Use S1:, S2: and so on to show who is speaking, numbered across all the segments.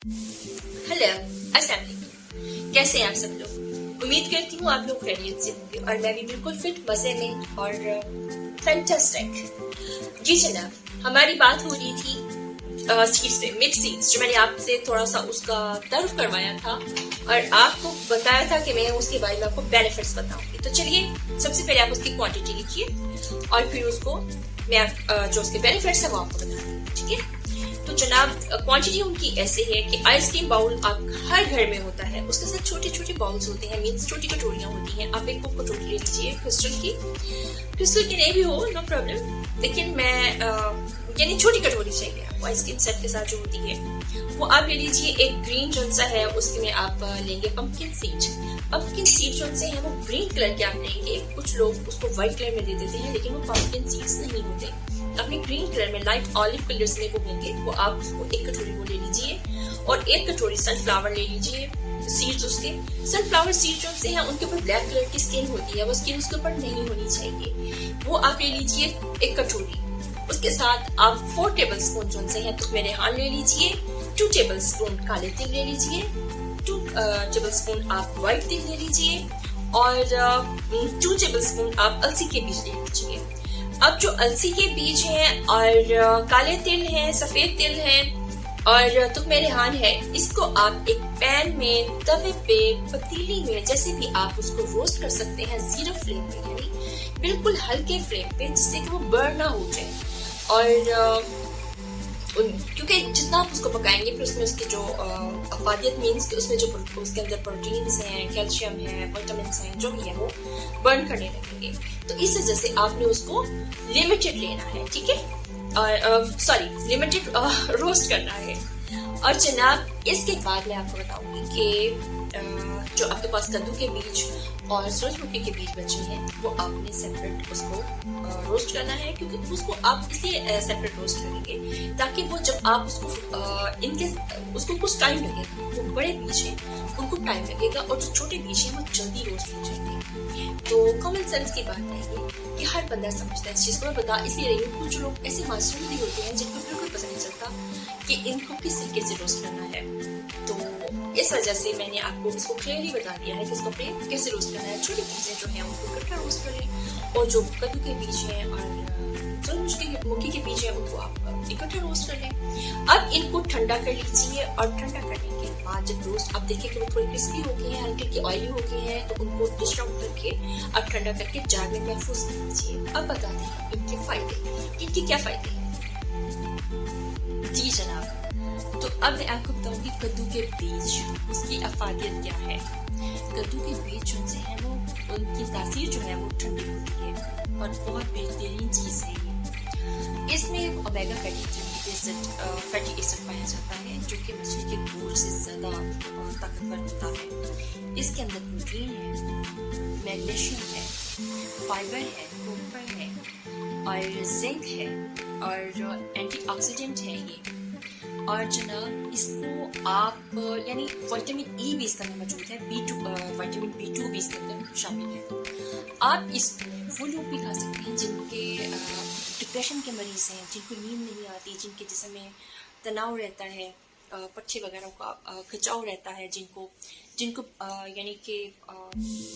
S1: Hello, अस्सलाम वालेकुम। कैसे हैं आप सब लोग? उम्मीद करती हूँ आप लोग खैरियत से होंगे और मैं भी बिल्कुल फिट, मजे में और फैंटास्टिक। जी जनाब, हमारी बात हो रही थी सीड्स पे, मिक्स सीड्स, जो मैंने आपसे थोड़ा सा उसका तर्फ करवाया था और आपको बताया था कि मैं उसके बारे में आपको बेनिफिट्स बताऊंगी। तो चलिए, सबसे पहले आप उसकी क्वांटिटी लिखिए और फिर उसको मैं जो उसके बेनिफिट्स है वो आपको बता दूंगी, ठीक है? तो जनाब, क्वांटिटी उनकी ऐसे है कि आइसक्रीम बाउल आप हर घर में होता है, उसके साथ छोटे छोटे बाउल्स होते हैं, मीन्स छोटी कटोरियां होती हैं। आप एक कटोरी ले लीजिए क्रिस्टल की नहीं भी हो, नो प्रॉब्लम, लेकिन मैं यानी छोटी कटोरी चाहिए आपको आइसक्रीम सेट के साथ जो होती है वो आप ले लीजिए। एक ग्रीन जो सा है उसमें आप लेंगे पंपकिन सीड जो से है वो ग्रीन कलर के आप लेंगे। कुछ लोग उसको व्हाइट कलर में दे देते हैं, लेकिन वो पंपकिन सीड्स नहीं होते, अपने ग्रीन कलर में, लाइट ऑलिव कलर्स में वो होंगे। वो आप उसको एक कटोरी वो ले लीजिए और एक कटोरी सनफ्लावर ले लीजिए सीड्स उसके। सनफ्लावर सीड जो से हैं उनके ऊपर ब्लैक कलर की स्किन होती है, वो स्किन उसके ऊपर नहीं होनी चाहिए, वो आप ले लीजिए एक कटोरी। उसके साथ आप 4 टेबल स्पून जो से हैं तुकमे रेहान ले लीजिए, 2 टेबल स्पून काले तिल ले लीजिए, 2 टेबल स्पून आप व्हाइट तिल ले लीजिए और 2 टेबल स्पून आप अलसी के बीज ले लीजिए। अब जो अलसी के बीज हैं और काले तिल हैं, सफेद तिल हैं और तुकमे रेहान है, इसको आप एक पैन में, तवे पे, पतीली में, जैसे भी आप उसको रोस्ट कर सकते हैं, जीरो फ्लेम पे, यानी बिल्कुल हल्के फ्लेम पे, जिससे कि वो बर्न ना हो जाए। और क्योंकि जितना आप उसको पकाएंगे फिर उसमें उसकी जो अफादियत मीन्स कि उसमें जो उसके अंदर प्रोटीन्स हैं, कैल्शियम है, विटामिन हैं, जो भी है वो बर्न करने लगेंगे। तो इस वजह से आपने उसको लिमिटेड लेना है, ठीक है? और लिमिटेड रोस्ट करना है। और जनाब, इसके बाद मैं आपको बताऊंगी कि जो आपके पास कद्दू के बीज और सूरजमुखी के बीज बचे हैं वो आपने सेपरेट उसको रोस्ट करना है, क्योंकि उसको आप इसलिए सेपरेट रोस्ट करेंगे ताकि वो जब आप उसको कुछ टाइम लगेगा। वो बड़े बीज हैं उनको टाइम लगेगा और जो छोटे बीज हैं वो जल्दी रोस्ट हो जाएंगे। तो कॉमन सेंस की बात है ये कि हर बंदा समझता है इस चीज को। मैं बता इसलिए रही हूँ, कुछ लोग ऐसे मासूम भी होते हैं जिनको बिल्कुल पता नहीं चलता कि इनको किस तरीके से रोस्ट करना है। तो इस वजह से मैंने आपको इसको क्लियरली बता दिया है कि इसको कैसे रोस्ट करना है। छोटी चीजें जो है उनको इकट्ठा रोस्ट करें और जो कद्दू के बीज हैं और सूरजमुखी के बीज हैं उनको आप इकट्ठा रोस्ट कर लें। अब इनको ठंडा कर लीजिए और ठंडा करने के बाद जब रोस्ट आप देखिए कि वो थोड़े क्रिस्पी हो गए हैं, हल्के ऑयली हो गए हैं, तो उनको डिश आउट करके अब ठंडा करके जार में महफूज कर लीजिए। अब बता दें इनके फायदे, इनके क्या फायदे हैं। जी जनाब, तो अब मैं आपको बताऊंगी कद्दू के बीज, उसकी अफादियत क्या है। कद्दू के बीज जो है वो, उनकी तासीर जो है वो ठंडी होती है और बहुत बेहतरीन चीज है ये। इसमें ओमेगा फैटी एसिड पाया जाता है जो कि मछली के दूध से ज्यादा ताकतवर होता है। इसके अंदर प्रोटीन है, मैग्नीशियम है, फाइबर है, कॉपर है और जिंक है और एंटीऑक्सीडेंट है ये। और जनाब, इसको आप यानी विटामिन ई भी इसके अंदर मौजूद है, विटामिन B2 भी इसके अंदर शामिल है। आप इसको वो लोग भी खा सकते हैं जिनके डिप्रेशन के मरीज हैं, जिनको नींद नहीं आती, जिनके जिस्म में तनाव रहता है, पट्टे वगैरह का खिंचाव रहता है, जिनको यानी कि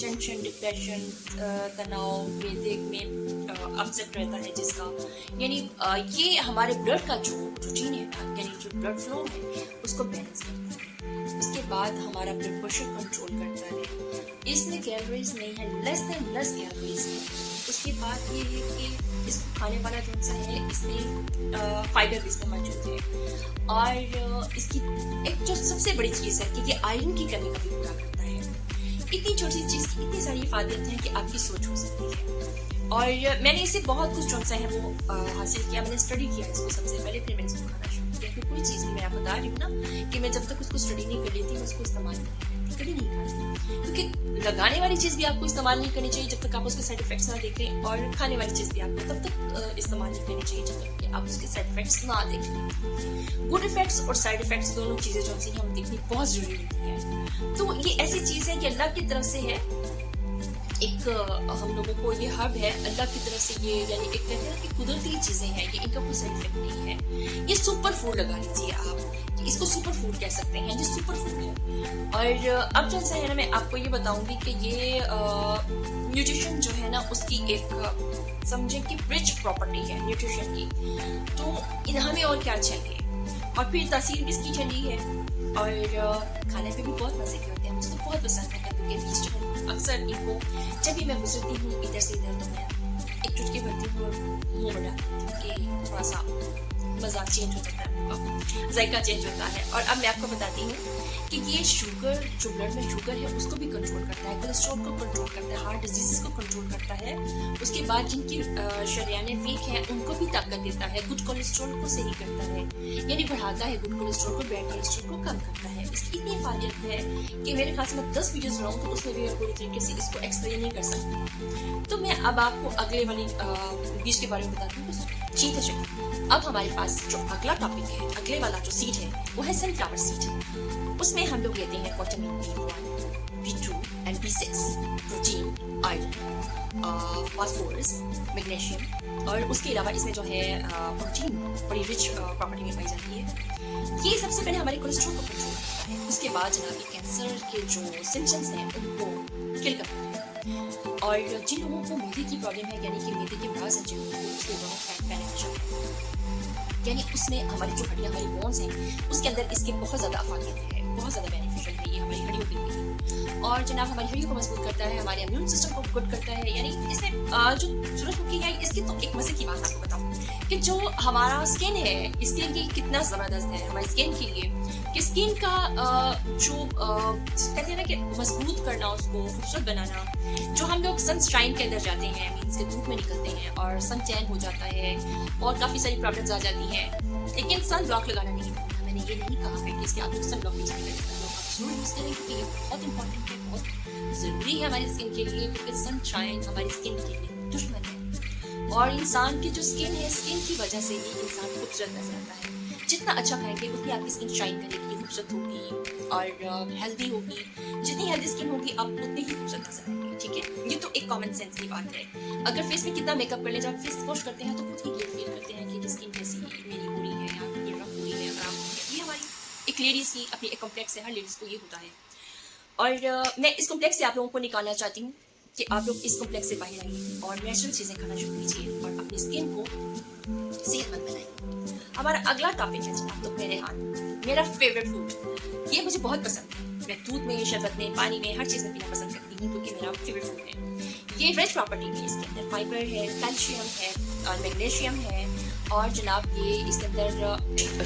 S1: टेंशन, डिप्रेशन, तनाव में अपसेट रहता है, जिसका यानी ये हमारे ब्लड का जो रूटीन है, यानी जो ब्लड फ्लो है उसको बैलेंस करता है। उसके बाद हमारा ब्लड प्रेशर कंट्रोल करता है। इसमें कैलोरीज नहीं है, लेस कैलोरीज है। उसके बाद ये है कि इसको खाने वाला जो सा है इसमें फाइबर भी इसमें मौजूद है और इसकी एक जो सबसे बड़ी चीज है कि ये आयरन की कमी का भी पूरा करता है। इतनी छोटी चीज की इतनी सारी फायदे हैं कि आपकी सोच हो सकती है। और मैंने इसे बहुत कुछ जो सा है वो हासिल किया, मैंने स्टडी किया इसको सबसे पहले, फिर मैंने इसको खाना शुरू किया। क्योंकि कोई चीज भी मैं आपको बता रही हूँ ना कि मैं जब तक उसको स्टडी नहीं कर लेती मैं उसको इस्तेमाल कभी नहीं खाती, क्योंकि लगाने वाली चीज भी आपको इस्तेमाल नहीं करनी चाहिए जब तक आप उसके साइड इफेक्ट्स ना देखें, और खाने वाली चीज भी आपको तब तक इस्तेमाल नहीं करनी चाहिए जब तक कि आप उसके साइड इफेक्ट्स ना देखें। गुड इफेक्ट्स और साइड इफेक्ट्स दोनों चीजें जो सी हम देखनी बहुत जरूरी होती है। तो ये ऐसी चीज है कि अल्लाह की तरफ से है, एक हम लोगों को ये हब है अल्लाह की तरफ से, ये यानी एक कहते हैं कि कुदरती चीजें हैं, ये इनका कोई साइड इफेक्ट नहीं है। ये सुपर फूड लगा लीजिए आप, इसको सुपर फूड कह सकते हैं, ये सुपर फूड है। और अब जो है ना, मैं आपको ये बताऊंगी कि ये न्यूट्रिशन जो है ना उसकी एक समझे कि रिच प्रॉपर्टी है न्यूट्रिशन की। तो हमें और क्या चाहिए, और फिर तासीर भी इसकी ठंडी है और खाने पे भी बहुत मजे के होते हैं। मुझे तो बहुत पसंद है कद्दू के बीज जो है। अक्सर इनको जब भी मैं गुजरती हूँ इधर से इधर तो मैं एक चुटकी भरती हूँ और मुँह में डालती हूँ कि थोड़ा सा मजा चेंज हो जाता है, जायका चेंज होता है। और अब मैं आपको बताती हूँ कि ये शुगर, जो ब्लड में शुगर है उसको भी कंट्रोल करता है, कोलेस्ट्रॉल को कंट्रोल करता है, हार्ट डिजीजेस को कंट्रोल करता है। उसके बाद जिनकी शरीयाने वीक हैं उनको भी ताकत देता है, गुड कोलेस्ट्रॉल को सही करता है, यानी बढ़ाता है गुड कोलेस्ट्रॉल को, बैड कोलेस्ट्रॉल को कम करता है। इसकी इतनी फायदा है कि मेरे ख्याल से मैं 10 वीडियोस बनाऊँ तो उसमें भी मैं पूरी तरीके से इसको एक्सप्लेन नहीं कर सकती। तो मैं अब आपको अगले वाली बीज के बारे में बताती हूँ। ठीक है चलिए, अब हमारे पास जो अगला टॉपिक है, अगले वाला जो सीड है वो है सनफ्लावर सीड। उसमें हम लोग लेते हैं vitamin B1, B2 and B6, protein, iron, phosphorus, magnesium, और उसके अलावा इसमें जो है प्रोटीन बड़ी रिच प्रॉपर्टी में पाई जाती है। ये सबसे पहले हमारे कोलेस्ट्रॉल को कंट्रोल करता है। उसके बाद जनाब ये कैंसर के जो सिम्पटम्स हैं उनको किल करता है। और जिन लोगों को मैदे की प्रॉब्लम है, यानी कि मैदे के मराज हैं जिन लोगों को, उसके दोनों फैट बेनिफिशियल है, यानी उसमें हमारी जो हड्डियाँ, हमारी बोन्स हैं उसके अंदर इसके बहुत ज़्यादा अफादियत है, बहुत ज़्यादा बेनिफिशियल है ये हमारी हड्डियों के लिए। और जनाब हमारी हड्डियों को मजबूत करता है, हमारे इम्यून सिस्टम को गुड करता है। यानी इसमें जो सूरजमुखी है इसकी तो एक मजे की बात आपको बताऊँ कि जो हमारा स्किन है इसके लिए कितना ज़बरदस्त है हमारी स्किन के लिए, कि स्किन का जो कहते हैं ना कि मजबूत करना, उसको खूबसूरत बनाना। जो हम लोग सनशाइन के अंदर जाते हैं, मीन्स के धूप में निकलते हैं और सन टैन हो जाता है और काफ़ी सारी प्रॉब्लम्स आ जाती हैं, लेकिन सन ब्लॉक लगाना नहीं भूलना। मैंने ये नहीं कहा है कि इसके आप लोग सन ब्लॉक यूज करें, जरूर यूज करें क्योंकि ये बहुत इंपॉर्टेंट है, बहुत ज़रूरी है हमारी स्किन के लिए, क्योंकि सनशाइन हमारी स्किन के लिए दुश्मन है। और इंसान की जो स्किन है, स्किन की वजह से ही इंसान खूबसूरत नजर आता है। जितना अच्छा खाएंगे उतनी आपकी स्किन शाइन करेगी, खूबसूरत होगी और हेल्दी होगी। जितनी हेल्दी स्किन होगी आप उतनी ही खूबसूरत नजर आएंगे। ठीक है, ये तो एक कॉमन सेंस की बात है। अगर फेस में कितना मेकअप कर ले, जब फेस वॉश करते हैं तो खुद ही गिल्ट फील करते हैं कि स्किन कैसी मेरी हो रही है या ये रफ हो रही है, खराब हो रही है। ये हमारी एक लेडीज की अपनी एक कॉम्प्लेक्स है, हर लेडीज को ये होता है। और मैं इस कॉम्प्लेक्स से आप लोगों को निकालना चाहती हूँ कि आप लोग इस कॉम्प्लेक्स से बाहर आइए और नेचुरल चीज़ें खाना शुरू कीजिए और अपनी स्किन को सेहतमंद बनाइए। हमारा अगला टॉपिक है जनाब तो मेरे हाथ, मेरा फेवरेट फूड। ये मुझे बहुत पसंद है, मैं दूध में, शरबत में, पानी में, हर चीज़ में पीना पसंद करती हूँ क्योंकि मेरा फेवरेट फूड है। ये रिच प्रॉपर्टी है, इसके अंदर फाइबर है, कैल्शियम है और मैग्नीशियम है, और जनाब ये इसके अंदर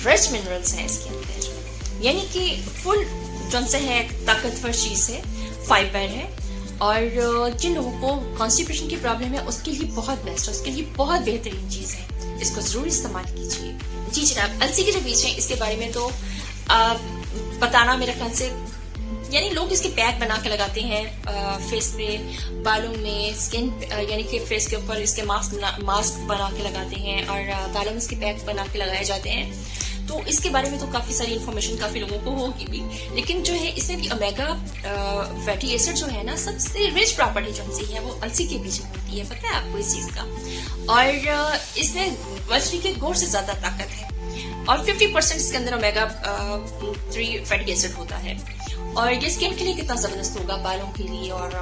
S1: रिच मिनरल्स हैं इसके अंदर, यानी कि फुल जो से है ताकतवर चीज़ है, फाइबर है। और जिन लोगों को कॉन्स्टिपेशन की प्रॉब्लम है उसके लिए बहुत बेस्ट है, उसके लिए बहुत बेहतरीन चीज़ है, इसको ज़रूर इस्तेमाल कीजिए। जी जनाब, अलसी के जो बीज हैं इसके बारे में तो बताना मेरे ख्याल से, यानी लोग इसके पैक बना के लगाते हैं फेस पे, बालों में, स्किन, यानी कि फेस के ऊपर इसके मास्क बना के लगाते हैं और बालों में इसके पैक बना के लगाए जाते हैं। तो इसके बारे में तो काफ़ी सारी इन्फॉर्मेशन काफ़ी लोगों को होगी भी, लेकिन जो है इसमें भी ओमेगा फैटी एसिड जो है ना, सबसे रिच प्रॉपर्टी जो सी है वो अलसी के बीज में होती है। पता है आपको इस चीज़ का? और इसमें मछली के गोश्त से ज़्यादा ताकत है और 50% इसके अंदर ओमेगा 3 फैटी एसिड होता है। और ये स्किन के लिए कितना ज़बरदस्त होगा, बालों के लिए और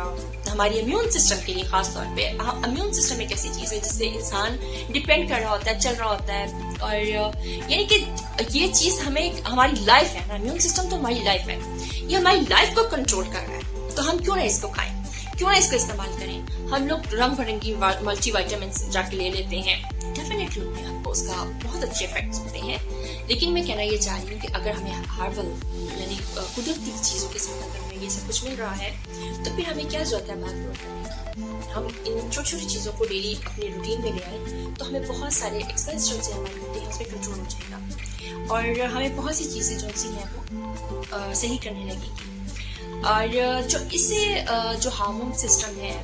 S1: हमारी इम्यून सिस्टम के लिए खास तौर पे। इम्यून सिस्टम एक ऐसी चीज़ है जिससे इंसान डिपेंड कर रहा होता है, चल रहा होता है, और यानी कि ये चीज़ हमें, हमारी लाइफ है ना, इम्यून सिस्टम तो हमारी लाइफ है, ये हमारी लाइफ को कंट्रोल कर रहा है। तो हम क्यों ना इसको खाएं, क्यों ना इसको इस्तेमाल करें। हम लोग रंग बिरंगी मल्टी वाइटामिन जाके ले लेते हैं, डेफिनेटली उनमें आपको उसका बहुत अच्छे इफेक्ट्स होते हैं, लेकिन मैं कहना ये चाह रही हूँ कि अगर हमें हार्बल यानी कुदरती चीज़ों के साथ अगर हमें ये सब कुछ मिल रहा है तो फिर हमें क्या जरूरत है भाग दौड़ करने की। हम इन छोटी छोटी चीज़ों को डेली अपने रूटीन में ले आए तो हमें बहुत सारे एक्सपेंस जो से हमारे होते हैं उसमें कंट्रोल हो जाएगा और हमें बहुत सी चीज़ें जो सी हैं वो सही करने लगेगी। और जो इससे जो हार्मोन सिस्टम है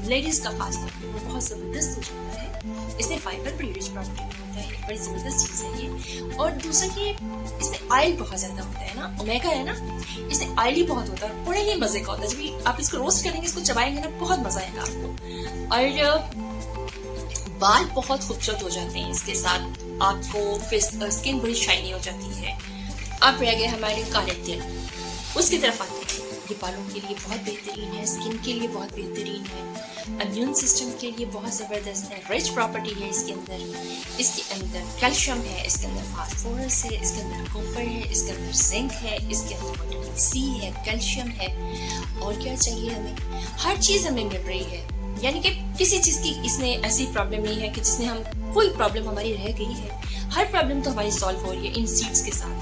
S1: लेडीज़ का खास तौर पर वो बहुत ज़बरदस्त हो जाता है। इसमें फाइबर बड़ी रिच प्रॉपर्टी में होता है, बड़ी ज़बरदस्त चीज़ है ये। और दूसरा कि इसमें ऑयल बहुत ज़्यादा होता है ना, ओमेगा है ना, इसमें ऑयल ही बहुत होता है, बड़े ही मज़े का होता है। जब भी आप इसको रोस्ट करेंगे, इसको चबाएंगे ना, बहुत मज़ा आएगा आपको। और बाल बहुत खूबसूरत हो जाते हैं इसके साथ, आपको फेस स्किन बड़ी शाइनी हो जाती है। अब रह गए हमारे काले तिल, उसकी तरफ आते हैं। ये बालों के लिए बहुत बेहतरीन है, स्किन के लिए बहुत बेहतरीन है, इम्यून सिस्टम के लिए बहुत ज़बरदस्त है, रिच प्रॉपर्टी है इसके अंदर। इसके अंदर कैल्शियम है, इसके अंदर फास्फोरस है, इसके अंदर कॉपर है, इसके अंदर जिंक है, इसके अंदर विटामिन सी है, कैल्शियम है। और क्या चाहिए हमें? हर चीज़ हमें मिल रही है। यानी कि किसी चीज़ की इसमें ऐसी प्रॉब्लम नहीं है कि जिसमें हम कोई प्रॉब्लम हमारी रह गई है। हर प्रॉब्लम तो हमारी सॉल्व हो रही है इन सीड्स के साथ।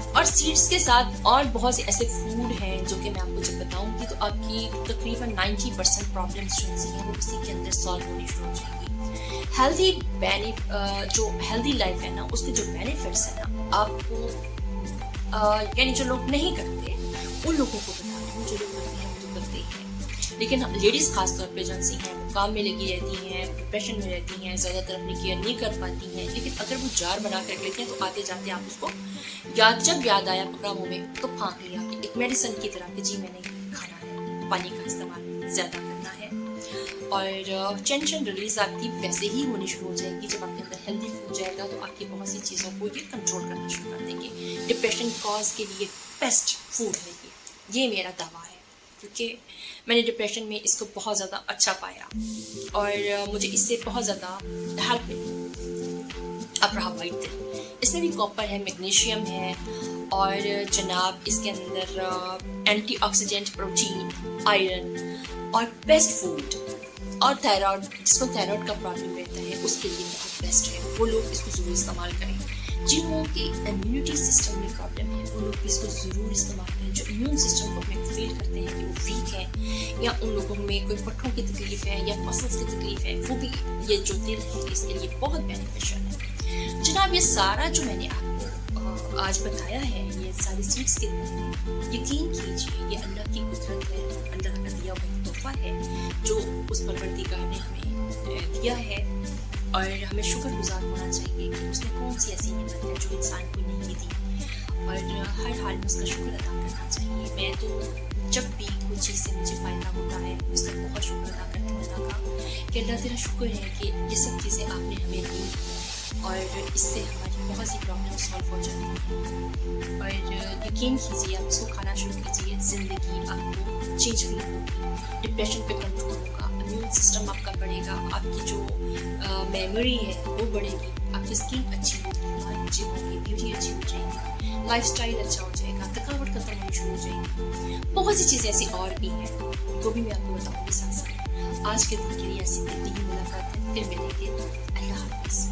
S1: और सीड्स के साथ और बहुत से ऐसे फूड हैं जो कि मैं आपको जब बताऊंगी तो आपकी तकरीबन 90% प्रॉब्लम्स जो हैं वो उसी के अंदर सॉल्व होनी शुरू हो जाएगी। जो हेल्दी लाइफ है ना, उसके जो बेनिफिट्स है ना, आपको यानी जो लोग नहीं करते उन लोगों को बता दूँ, जो लोग करते हैं वो तो करते ही हैं। लेकिन लेडीज़ खास तौर पे जो सी हैं वो काम में लगी रहती हैं, डिप्रेशन में रहती हैं, ज़्यादातर अपनी केयर नहीं कर पाती हैं। लेकिन अगर वो जार बना कर लेती हैं तो आते जाते आप उसको जब याद आया पकड़ा मुँह में तो फाँक लिया एक मेडिसिन की तरह कि जी मैंने खाना है। पानी का इस्तेमाल ज़्यादा करना है और टेंशन रिलीज आपकी वैसे ही होनी शुरू हो जाएगी। जब आपके अंदर हेल्दी फूड जाएगा तो आपकी बहुत सी चीज़ों को ये कंट्रोल करना शुरू कर देंगे। डिप्रेशन कॉज के लिए बेस्ट फूड है ये मेरा दावा है, क्योंकि मैंने डिप्रेशन में इसको बहुत ज़्यादा अच्छा पाया और मुझे इससे बहुत ज़्यादा हेल्प मिली। अब रहा वाइट तिल, इसमें भी कॉपर है, मैग्नीशियम है और जनाब इसके अंदर एंटीऑक्सीडेंट, प्रोटीन, आयरन और बेस्ट फूड। और थायराइड, जिसको थायराइड का प्रॉब्लम रहता है उसके लिए बहुत बेस्ट है, वो लोग इसको ज़रूर इस्तेमाल करें। जिन लोगों की इम्यूनिटी सिस्टम में प्रॉब्लम है वो लोग इसको ज़रूर इस्तेमाल करें। जो इम्यून सिस्टम को अपने फील करते हैं कि वो वीक है या उन लोगों में कोई पट्टों की तकलीफ है या मसल्स की तकलीफ है, वो भी ये जो तिल है इसके लिए बहुत बेनिफिशियल है। जनाब ये सारा जो मैंने आपको आज बताया है, ये सारी सीड्स के यकीन कीजिए ये अल्लाह की कुदरत है, अल्लाह का दिया हुआ एक तोहफा है जो उस परवरदिगार ने हमें दिया है और हमें शुक्रगुजार होना चाहिए कि उसने कौन सी ऐसी नेमत है जो इंसान को नहीं दी और हर हाल में उसका शुक्र अदा करना चाहिए। मैं तो जब भी कोई चीज़ से मुझे फ़ायदा होता है उसका बहुत शुक्र अदा करती हूँ अल्लाह का कि अल्लाह तेरा शुक्र है कि ये सब चीज़ें आपने हमें दी और इससे हमारी बहुत सी प्रॉब्लम सॉल्व हो जाती है। और यकीन कीजिए आप इसको खाना शुरू कीजिए, ज़िंदगी आपको चेंज फील होगी, डिप्रेशन पे कंट्रोल होगा, इम्यून सिस्टम आपका बढ़ेगा, आपकी जो मेमोरी है वो बढ़ेगी, आपकी स्किन अच्छी होगी, बाल अच्छी होगी, ब्यूटी अच्छी हो जाएगी, लाइफस्टाइल अच्छा हो जाएगा, थकावट खत्म होनी शुरू हो जाएगी। बहुत सी चीज़ें ऐसी और भी हैं वो भी मैं आपको बताऊँगी साथ साथ। आज के दिन के लिए ऐसी ही मुलाकात है, फिर मिलेंगे। अल्लाह हाफ़िज़।